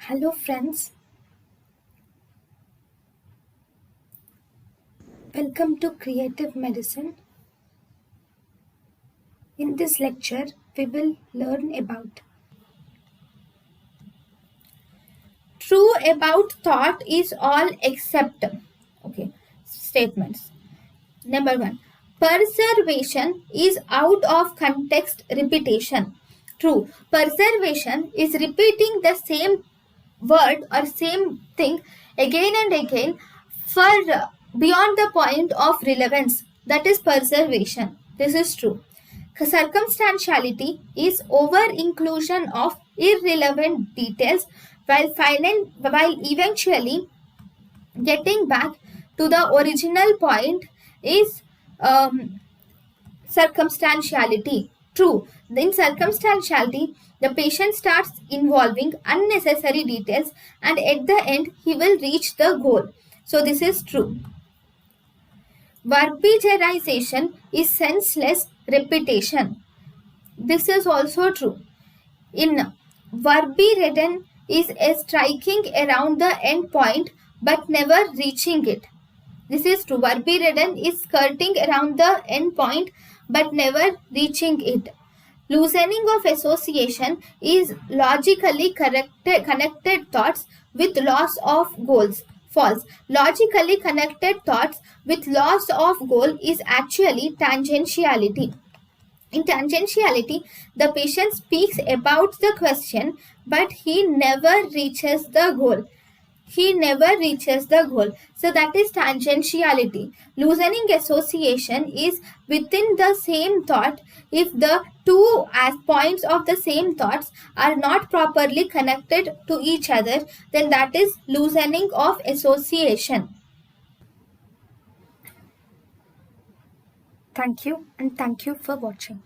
Hello friends, welcome to Creative Medicine. In this lecture, we will learn about true about thought is all except statements. Number 1. Preservation is out of context repetition. True. Preservation is repeating the same word or same thing again and again for beyond the point of relevance. That is preservation. This is true. Circumstantiality is over inclusion of irrelevant details while eventually getting back to the original point is circumstantiality. True. In circumstantiality, the patient starts involving unnecessary details and at the end he will reach the goal. So this is true. Verbigerization is senseless repetition. This is also true. In verbi-ridden is a striking around the end point but never reaching it. This is true. Verbi-ridden is skirting around the end point but never reaching it. Loosening of association is logically connected thoughts with loss of goals. False. Logically connected thoughts with loss of goal is actually tangentiality. In tangentiality, the patient speaks about the question, but he never reaches the goal. He never reaches the goal. So that is tangentiality. Loosening association is within the same thought. If the two points of the same thoughts are not properly connected to each other, then that is loosening of association. Thank you and thank you for watching.